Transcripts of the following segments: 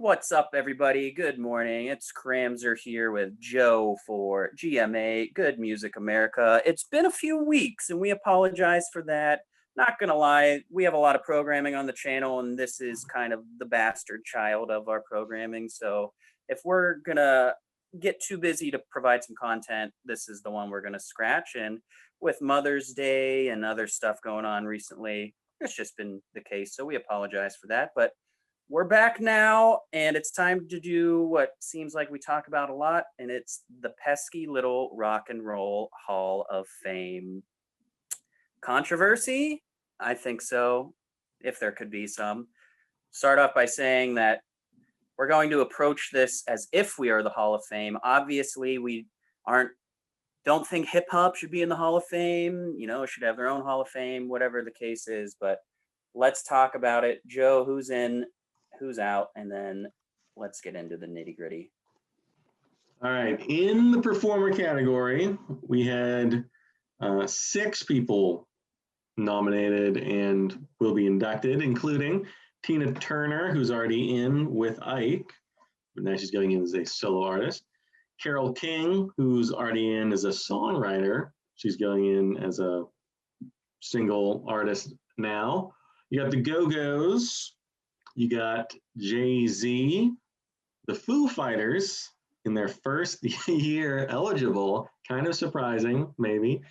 What's up, everybody? Good morning. It's Kramzer here with Joe for GMA, Good Music America. It's been a few weeks, and we apologize for that. Not gonna lie, we have a lot of programming on the channel, and this is kind of the bastard child of our programming. So if we're gonna get too busy to provide some content, this is the one we're gonna scratch. And with Mother's Day and other stuff going on recently, it's just been the case. So we apologize for that. But we're back now, and it's time to do what seems like we talk about a lot, and it's the pesky little Rock and Roll Hall of Fame. Controversy? I think so, if there could be some. Start off by saying that we're going to approach this as if we are the Hall of Fame. Obviously, we don't think hip hop should be in the Hall of Fame, should have their own Hall of Fame, whatever the case is, but let's talk about it. Joe, who's in? Who's out, and then let's get into the nitty gritty. All right, in the performer category, we had 6 people nominated and will be inducted, including Tina Turner, who's already in with Ike, but now she's going in as a solo artist. Carole King, who's already in as a songwriter. She's going in as a single artist now. You got the Go-Go's. You got Jay-Z, the Foo Fighters in their first year eligible, kind of surprising, maybe,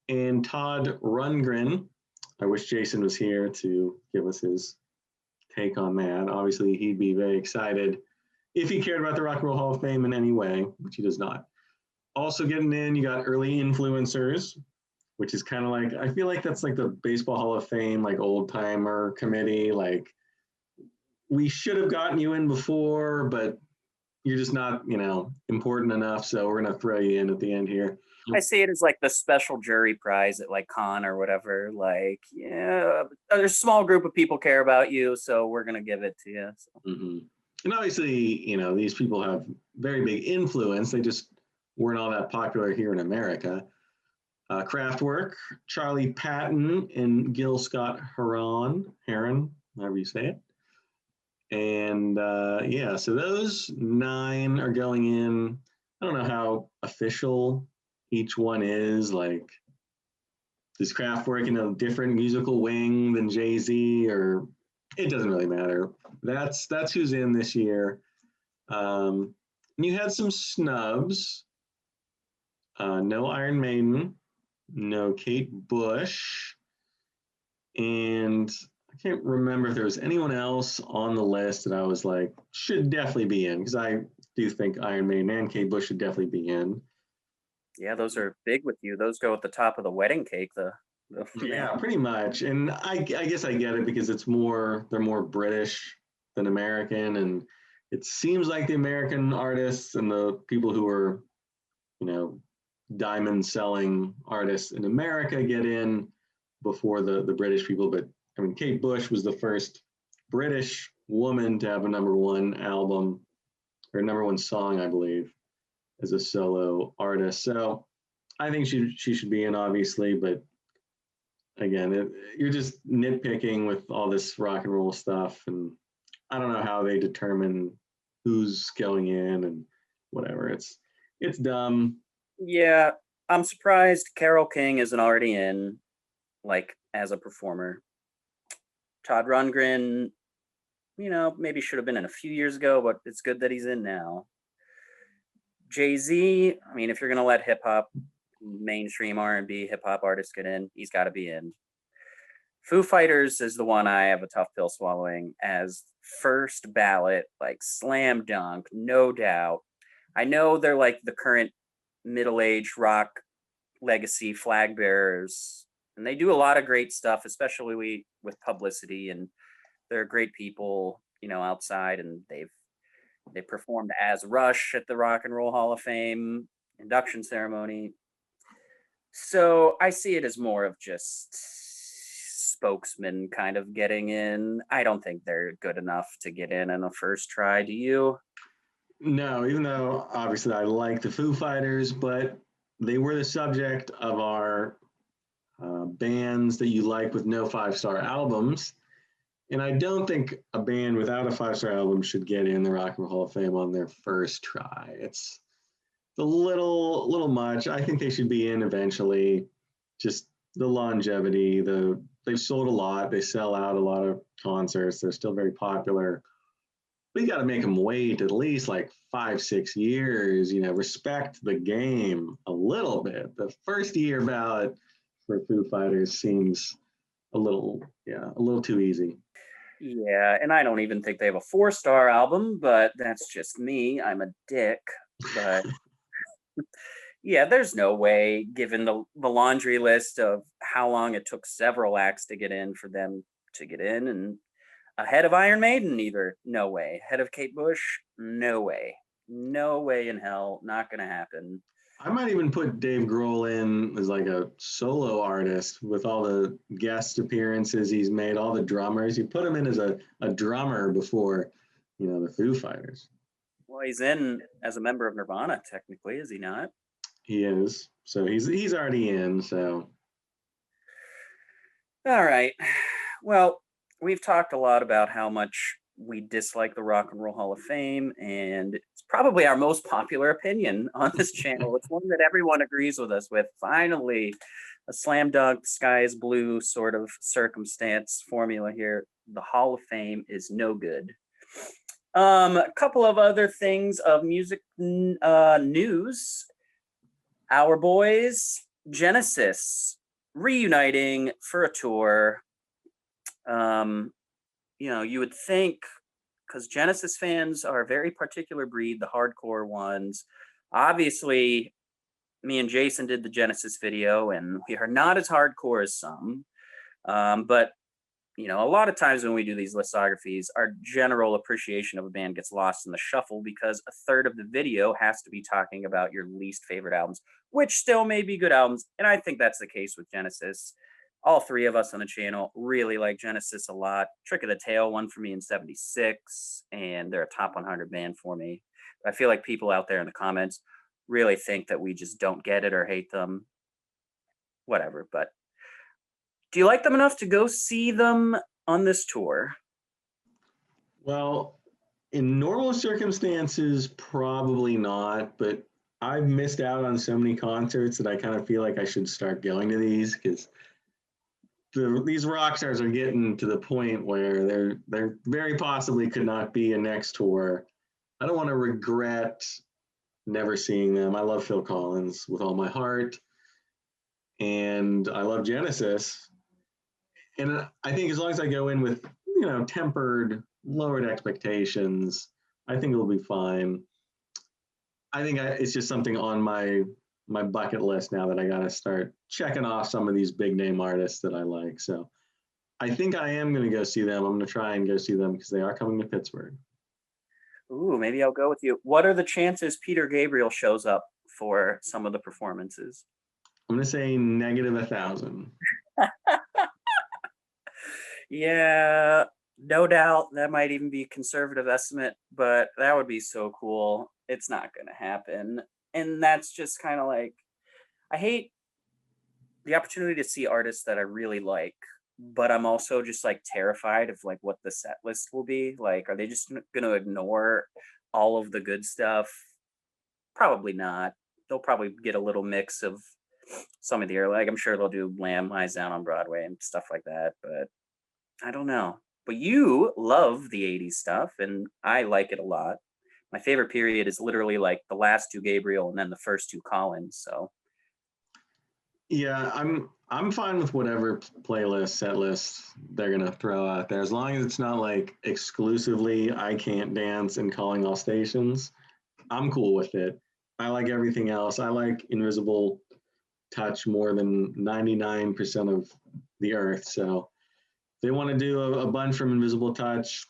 and Todd Rundgren. I wish Jason was here to give us his take on that. Obviously, he'd be very excited if he cared about the Rock and Roll Hall of Fame in any way, which he does not. Also getting in, you got early influencers, which is kind of like, I feel like that's like the Baseball Hall of Fame, like old-timer committee, like, we should have gotten you in before, but you're just not, important enough. So we're going to throw you in at the end here. I see it as like the special jury prize at like Con or whatever. Like, yeah, there's a small group of people care about you, so we're going to give it to you. So. Mm-hmm. And obviously, these people have very big influence. They just weren't all that popular here in America. Kraftwerk, Charlie Patton, and Gil Scott-Heron, however you say it. And so those 9 are going in. I don't know how official each one is. Like, does Kraftwerk in a different musical wing than Jay-Z, or it doesn't really matter. That's who's in this year. And you had some snubs. No Iron Maiden, no Kate Bush, and I can't remember if there was anyone else on the list that I was like, should definitely be in, because I do think Iron Maiden and Kate Bush should definitely be in. Yeah, those are big with you. Those go at the top of the wedding cake, Yeah, pretty much. And I guess I get it because they're more British than American. And it seems like the American artists and the people who are, diamond selling artists in America get in before the British people. But I mean, Kate Bush was the first British woman to have a #1 album or #1 song, I believe, as a solo artist. So I think she should be in, obviously. But again, you're just nitpicking with all this rock and roll stuff. And I don't know how they determine who's going in and whatever. It's dumb. Yeah, I'm surprised Carole King isn't already in, like, as a performer. Todd Rundgren, maybe should have been in a few years ago, but it's good that he's in now. Jay-Z, I mean, if you're going to let hip-hop, mainstream R&B hip-hop artists get in, he's got to be in. Foo Fighters is the one I have a tough pill swallowing as first ballot, like slam dunk, no doubt. I know they're like the current middle-aged rock legacy flag bearers, and they do a lot of great stuff, especially with publicity, and they're great people, outside, and they performed as Rush at the Rock and Roll Hall of Fame induction ceremony. So I see it as more of just spokesman kind of getting in. I don't think they're good enough to get in a first try. Do you? No, even though obviously I like the Foo Fighters, but they were the subject of our bands that you like with no 5-star albums. And I don't think a band without a 5-star album should get in the Rock and Roll Hall of Fame on their first try. It's a little much. I think they should be in eventually. Just the longevity, they've sold a lot. They sell out a lot of concerts. They're still very popular. We got to make them wait at least like 5-6 years. Respect the game a little bit. The first year ballot for Foo Fighters seems a little too easy. Yeah, and I don't even think they have a 4-star album, but that's just me. I'm a dick. But yeah, there's no way, given the laundry list of how long it took several acts to get in, for them to get in. And ahead of Iron Maiden, either. No way. Ahead of Kate Bush, no way. No way in hell. Not going to happen. I might even put Dave Grohl in as like a solo artist with all the guest appearances he's made, all the drummers. You put him in as a drummer before, the Foo Fighters. Well, he's in as a member of Nirvana, technically, is he not? He is. So he's already in, so. All right. Well, we've talked a lot about how much we dislike the Rock and Roll Hall of Fame, and it's probably our most popular opinion on this channel. It's one that everyone agrees with us with. Finally, a slam dunk, sky is blue sort of circumstance formula here. The Hall of Fame is no good. A couple of other things of music news. Our boys, Genesis, reuniting for a tour. You would think, because Genesis fans are a very particular breed, the hardcore ones. Obviously, me and Jason did the Genesis video, and we are not as hardcore as some. But a lot of times when we do these listographies, our general appreciation of a band gets lost in the shuffle because a third of the video has to be talking about your least favorite albums, which still may be good albums. And I think that's the case with Genesis. All three of us on the channel really like Genesis a lot. Trick of the Tail won for me in 76, and they're a top 100 band for me. I feel like people out there in the comments really think that we just don't get it or hate them. Whatever, but do you like them enough to go see them on this tour? Well, in normal circumstances, probably not, but I've missed out on so many concerts that I kind of feel like I should start going to these, because these rock stars are getting to the point where they're very possibly could not be a next tour. I don't want to regret never seeing them. I love Phil Collins with all my heart, and I love Genesis. And I think as long as I go in with, tempered, lowered expectations, I think it'll be fine. I think it's just something on my bucket list now that I got to start checking off some of these big name artists that I like. So I think I am going to go see them. I'm going to try and go see them because they are coming to Pittsburgh. Ooh, maybe I'll go with you. What are the chances Peter Gabriel shows up for some of the performances? I'm going to say -1,000. Yeah, no doubt. That might even be a conservative estimate, but that would be so cool. It's not going to happen. And that's just kind of like, I hate the opportunity to see artists that I really like, but I'm also just like terrified of like what the set list will be. Like, are they just going to ignore all of the good stuff? Probably not. They'll probably get a little mix of some of the like, I'm sure they'll do Lamb Lies Down on Broadway and stuff like that, but I don't know. But you love the 80s stuff, and I like it a lot. My favorite period is literally like the last two Gabriel and then the first two Collins. So yeah, I'm fine with whatever playlist, set list they're gonna throw out there, as long as it's not like exclusively I Can't Dance and Calling All Stations. I'm cool with it. I like everything else. I like Invisible Touch more than 99% of the earth. So if they want to do a bunch from Invisible Touch,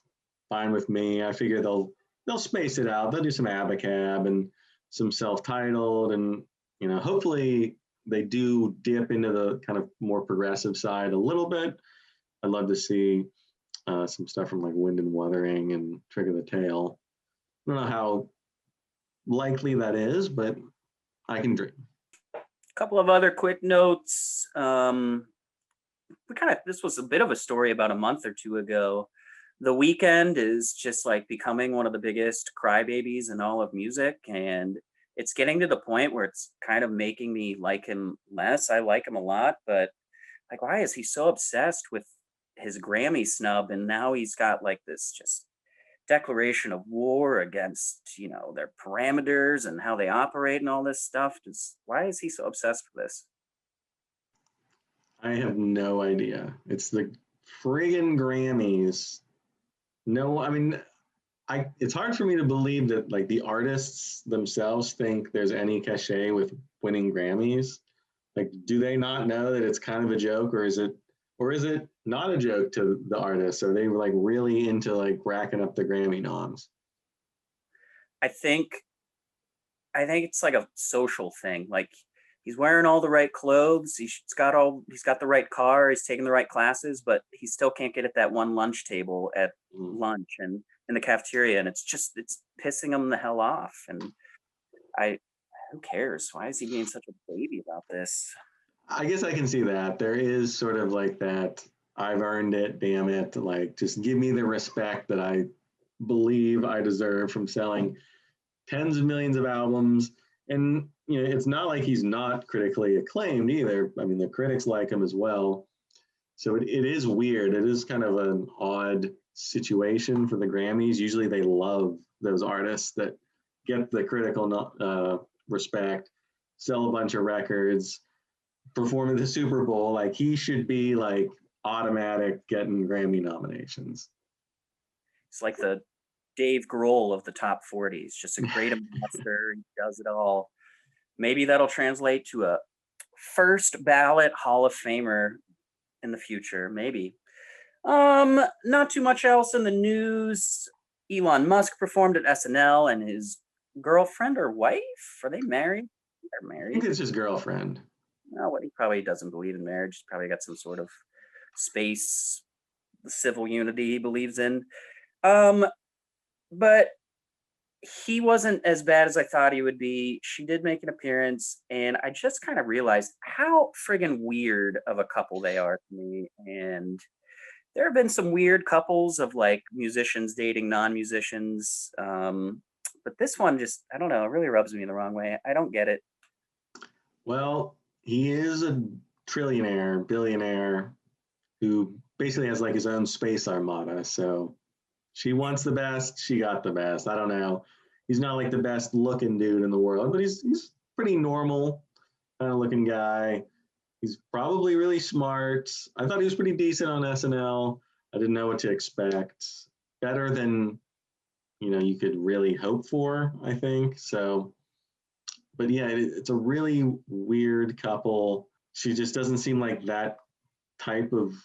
fine with me. I figure they'll space it out. They'll do some Abacab and some self-titled, and hopefully they do dip into the kind of more progressive side a little bit. I'd love to see some stuff from like Wind and Wuthering and Trick of the Tail. I don't know how likely that is, but I can dream. a couple of other quick notes. this was a bit of a story about a month or two ago. The Weeknd is just like becoming one of the biggest crybabies in all of music, and it's getting to the point where it's kind of making me like him less. I like him a lot, but like, why is he so obsessed with his Grammy snub? And now he's got like this just declaration of war against, their parameters and how they operate and all this stuff. Just why is he so obsessed with this? I have no idea. It's the friggin' Grammys. No, I mean, it's hard for me to believe that like the artists themselves think there's any cachet with winning Grammys. Like, do they not know that it's kind of a joke, or is it not a joke to the artists? Are they like really into like racking up the Grammy noms? I think it's like a social thing. Like, he's wearing all the right clothes, he's got the right car, he's taking the right classes, but he still can't get at that one lunch table at lunch and in the cafeteria, and it's pissing him the hell off. And who cares? Why is he being such a baby about this? I guess I can see that. There is sort of like that, I've earned it, damn it. Like, just give me the respect that I believe I deserve from selling tens of millions of albums. And, it's not like he's not critically acclaimed either. I mean, the critics like him as well. So it is weird. It is kind of an odd situation for the Grammys. Usually they love those artists that get the critical respect, sell a bunch of records, perform at the Super Bowl. Like, he should be like automatic getting Grammy nominations. It's like the Dave Grohl of the top 40s, just a great ambassador. He does it all. Maybe that'll translate to a first ballot Hall of Famer in the future. Maybe. Not too much else in the news. Elon Musk performed at SNL, and his girlfriend or wife, are they married? They're married. I think it's his girlfriend. No, he probably doesn't believe in marriage. He's probably got some sort of space civil unity he believes in. But he wasn't as bad as I thought he would be. She did make an appearance, and I just kind of realized how friggin' weird of a couple they are to me. And there have been some weird couples of like musicians dating non-musicians. But this one just, I don't know, it really rubs me the wrong way. I don't get it. Well, he is a trillionaire, billionaire who basically has like his own space armada. So she wants the best, she got the best. I don't know. He's not like the best looking dude in the world, but he's pretty normal kind of looking guy. He's probably really smart. I thought he was pretty decent on SNL. I didn't know what to expect. Better than, you could really hope for, I think. So, but yeah, it's a really weird couple. She just doesn't seem like that type of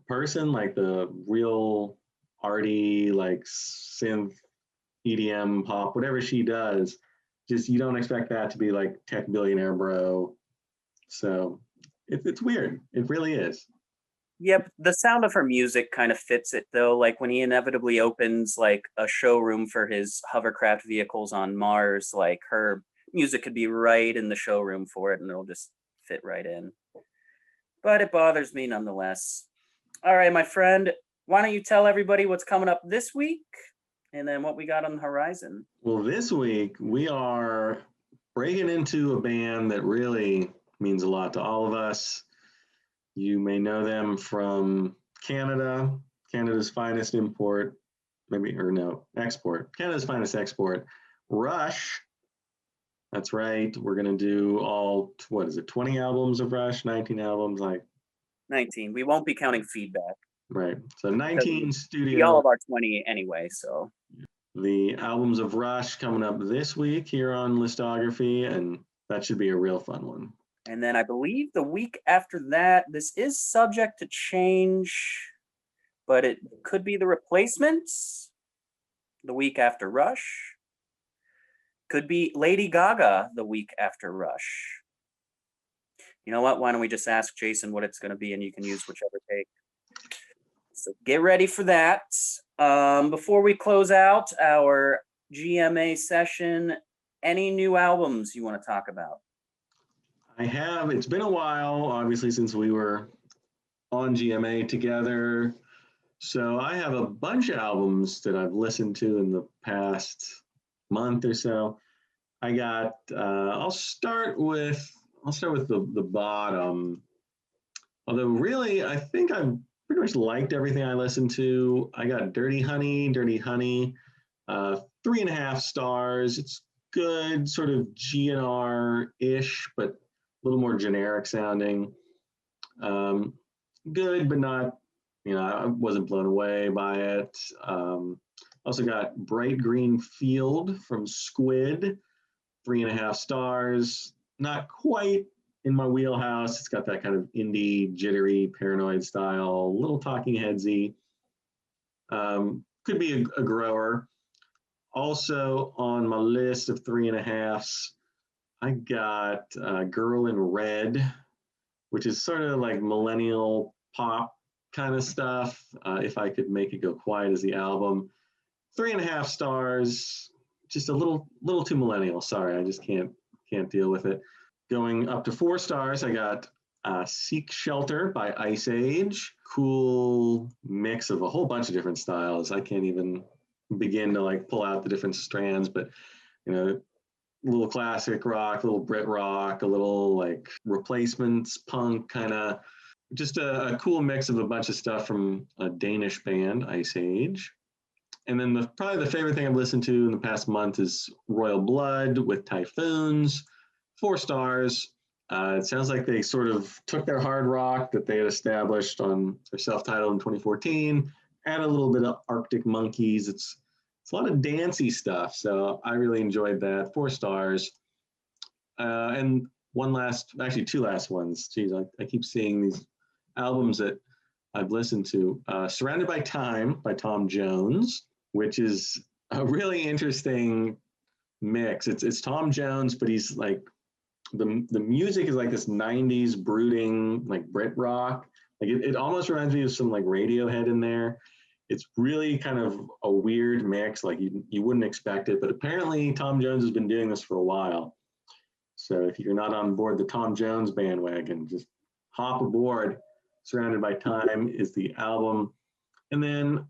person, like the real arty, like synth, EDM, pop, whatever she does. Just, you don't expect that to be like tech billionaire bro. So it's weird. It really is. Yep, the sound of her music kind of fits it though. Like when he inevitably opens like a showroom for his hovercraft vehicles on Mars, like her music could be right in the showroom for it and it'll just fit right in. But it bothers me nonetheless. All right, my friend, why don't you tell everybody what's coming up this week and then what we got on the horizon? Well, this week we are breaking into a band that really means a lot to all of us. You may know them from Canada, Canada's finest export. Canada's finest export. Rush. That's right. We're going to do 20 albums of Rush, 19 albums, 19. We won't be counting feedback. Right. So 19 studio. We all of our 20 anyway, so. The albums of Rush coming up this week here on Listography, and that should be a real fun one. And then I believe the week after that, this is subject to change, but it could be the Replacements the week after Rush. Could be Lady Gaga the week after Rush. You know what? Why don't we just ask Jason what it's going to be and you can use whichever take. So get ready for that. Before we close out our GMA session, any new albums you want to talk about? I have. It's been a while, obviously, since we were on GMA together. So I have a bunch of albums that I've listened to in the past month or so. I got. I'll start with the bottom. Although really, I think I've pretty much liked everything I listened to. I got Dirty Honey, 3.5 stars. It's good, sort of GNR ish, but a little more generic sounding. Um, Good, but not, I wasn't blown away by it. Also got Bright Green Field from Squid, 3.5 stars. Not quite in my wheelhouse. It's got that kind of indie, jittery, paranoid style, little talking headsy. Could be a grower. Also on my list of 3.5s, I got Girl in Red, which is sort of like millennial pop kind of stuff. If I could make it go quiet as the album, 3.5 stars. Just a little too millennial. Sorry, I just can't deal with it. Going up to 4 stars, I got Seek Shelter by Ice Age. Cool mix of a whole bunch of different styles. I can't even begin to like pull out the different strands, but a little classic rock, a little Brit rock, a little like replacements punk kind of, just a cool mix of a bunch of stuff from a Danish band, Ice Age. And then probably the favorite thing I've listened to in the past month is Royal Blood with Typhoons, 4 stars. It sounds like they sort of took their hard rock that they had established on their self-titled in 2014, add a little bit of Arctic Monkeys. It's a lot of dancey stuff, so I really enjoyed that. 4 stars. And actually 2 last ones. Geez, I keep seeing these albums that I've listened to. Surrounded by Time by Tom Jones, which is a really interesting mix. It's Tom Jones, but he's like, the music is like this 90s brooding like Brit rock. Like it almost reminds me of some like Radiohead in there. It's really kind of a weird mix, like you wouldn't expect it, but apparently Tom Jones has been doing this for a while. So if you're not on board the Tom Jones bandwagon, just hop aboard. Surrounded by Time is the album. And then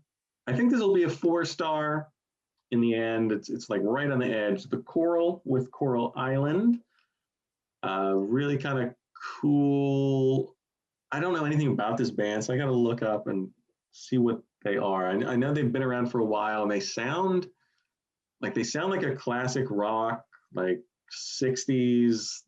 I think this will be a 4-star in the end. It's like right on the edge. The Coral with Coral Island. Really kind of cool. I don't know anything about this band, so I got to look up and see what they are. I know they've been around for a while, and they sound like a classic rock, like 60s,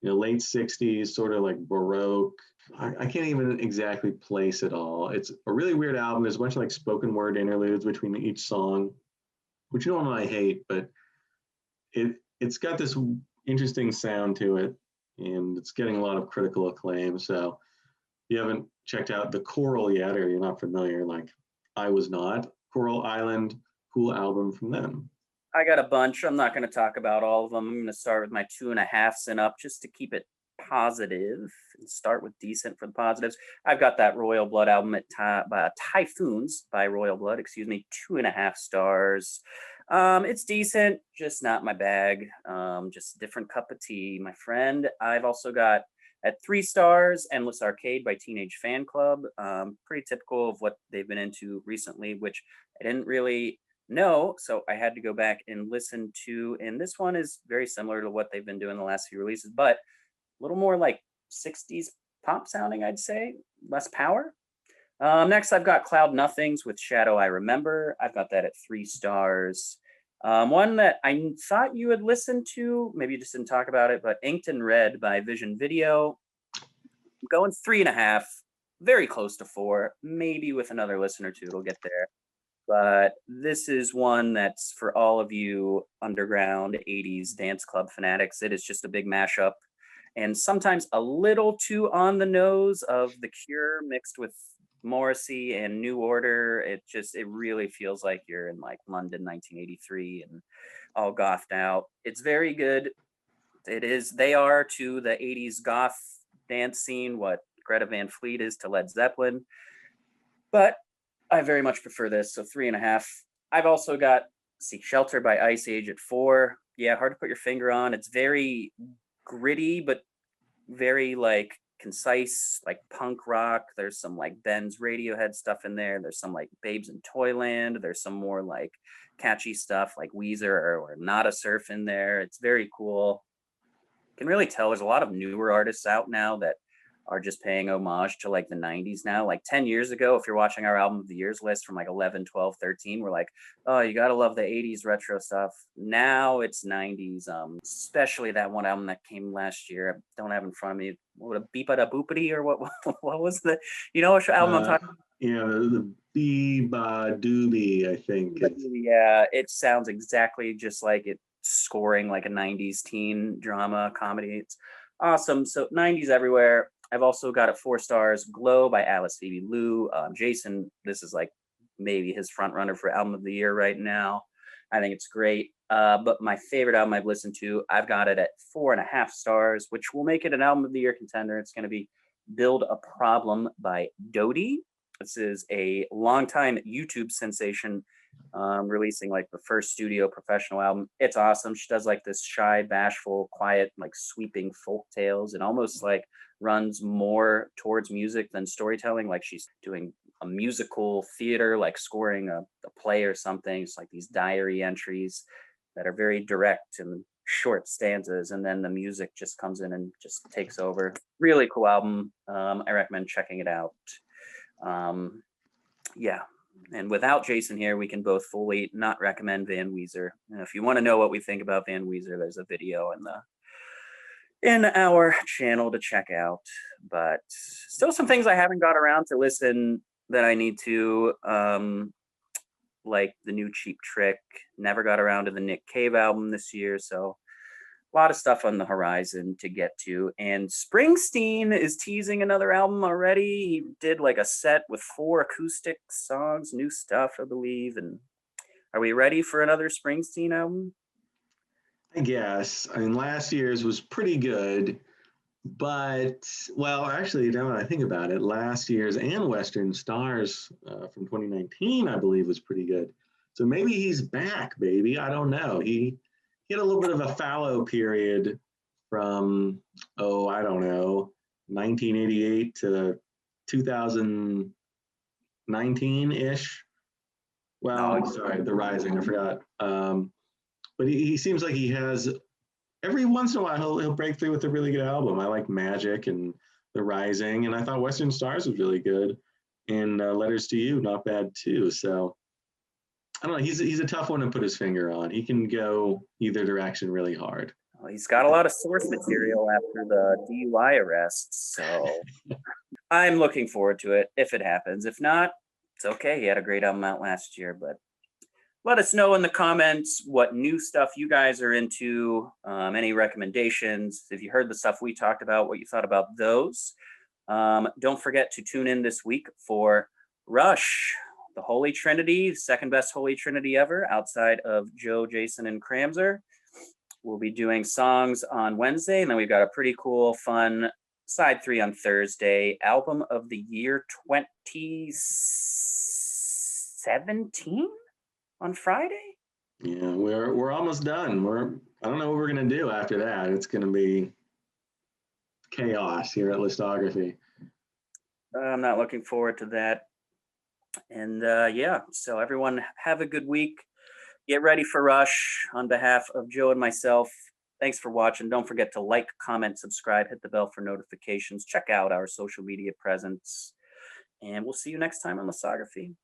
late 60s, sort of like Baroque. I can't even exactly place it all. It's a really weird album. There's a bunch of like spoken word interludes between each song, which normally I hate, but it's got this interesting sound to it, and it's getting a lot of critical acclaim. So if you haven't checked out The Coral yet, or you're not familiar, like I was not, Coral Island, cool album from them. I got a bunch. I'm not going to talk about all of them. I'm going to start with my 2.5s and up just to keep it positive and start with decent for the positives. I've got that Royal Blood album at Typhoons by Royal Blood, 2.5 stars. It's decent, just not my bag. Just a different cup of tea, my friend. I've also got at 3 stars, Endless Arcade by Teenage Fan Club. Pretty typical of what they've been into recently, which I didn't really know, so I had to go back and listen to. And this one is very similar to what they've been doing the last few releases, but a little more like 60s pop sounding, I'd say, less power. Next, I've got Cloud Nothings with Shadow I Remember. I've got that at 3 stars. One that I thought you had listened to, maybe you just didn't talk about it, but Inked in Red by Vision Video. I'm going 3.5, very close to 4. Maybe with another listen or two, it'll get there. But this is one that's for all of you underground 80s dance club fanatics. It is just a big mashup, and sometimes a little too on the nose of The Cure mixed with Morrissey and New Order. It really feels like you're in like London 1983 and all gothed out. It's very good. They are to the 80s goth dance scene what Greta Van Fleet is to Led Zeppelin. But I very much prefer this, so 3.5. I've also got Seek Shelter by Ice Age at 4. Yeah, hard to put your finger on. It's very gritty, but very like concise, like punk rock. There's some like Ben's Radiohead stuff in there. There's some like Babes in Toyland. There's some more like catchy stuff like Weezer or Nada Surf in there. It's very cool. Can really tell there's a lot of newer artists out now that are just paying homage to like the 90s now. Like 10 years ago, if you're watching our album of the years list from like 11, 12, 13, we're like, oh, you gotta love the 80s retro stuff. Now it's 90s, especially that one album that came last year. I don't have in front of me. What, a Beepa da Boopity or what what was the, you know what album I'm talking about? Yeah, the Beeba Doobie, I think. Yeah, it sounds exactly just like it scoring like a 90s teen drama comedy. It's awesome. So 90s everywhere. I've also got it 4 stars. Glow by Alice Phoebe Lou. Jason, this is like maybe his front runner for album of the year right now. I think it's great. But my favorite album I've listened to, I've got it at 4.5 stars, which will make it an album of the year contender. It's going to be Build a Problem by Dodie. This is a longtime YouTube sensation, releasing like the first studio professional album. It's awesome. She does like this shy, bashful, quiet, like sweeping folk tales, and almost like runs more towards music than storytelling. Like she's doing a musical theater, like scoring a play or something. It's like these diary entries that are very direct and short stanzas, and then the music just comes in and just takes over. Really cool album. I recommend checking it out. Yeah. And without Jason here, we can both fully not recommend Van Weezer. And if you want to know what we think about Van Weezer, there's a video in our channel to check out. But still some things I haven't got around to listen that I need to, like the new Cheap Trick. Never got around to the Nick Cave album this year, so a lot of stuff on the horizon to get to. And Springsteen is teasing another album already. He did like a set with 4 acoustic songs, new stuff, I believe. And are we ready for another Springsteen album? I guess. I mean, last year's was pretty good, but, well, actually, now that I think about it, last year's and Western Stars from 2019, I believe, was pretty good. So maybe he's back, baby. I don't know. He had a little bit of a fallow period from, I don't know, 1988 to 2019-ish. Well, sorry, The Rising, I forgot. But he seems like he has, every once in a while, he'll break through with a really good album. I like Magic and The Rising, and I thought Western Stars was really good. And Letters to You, not bad too. So I don't know. He's a tough one to put his finger on. He can go either direction really hard. Well, he's got a lot of source material after the DUI arrests, so I'm looking forward to it if it happens. If not, it's okay. He had a great album out last year, but let us know in the comments what new stuff you guys are into, any recommendations. If you heard the stuff we talked about, what you thought about those. Don't forget to tune in this week for Rush, the Holy Trinity, second best Holy Trinity ever outside of Joe, Jason, and Kramzer. We'll be doing songs on Wednesday, and then we've got a pretty cool, fun side 3 on Thursday. Album of the year 2017 on Friday. Yeah, we're almost done. I don't know what we're gonna do after that. It's gonna be chaos here at Listography. I'm not looking forward to that. And yeah, so everyone have a good week. Get ready for Rush. On behalf of Joe and myself, thanks for watching. Don't forget to like, comment, subscribe, hit the bell for notifications. Check out our social media presence. And we'll see you next time on Listography.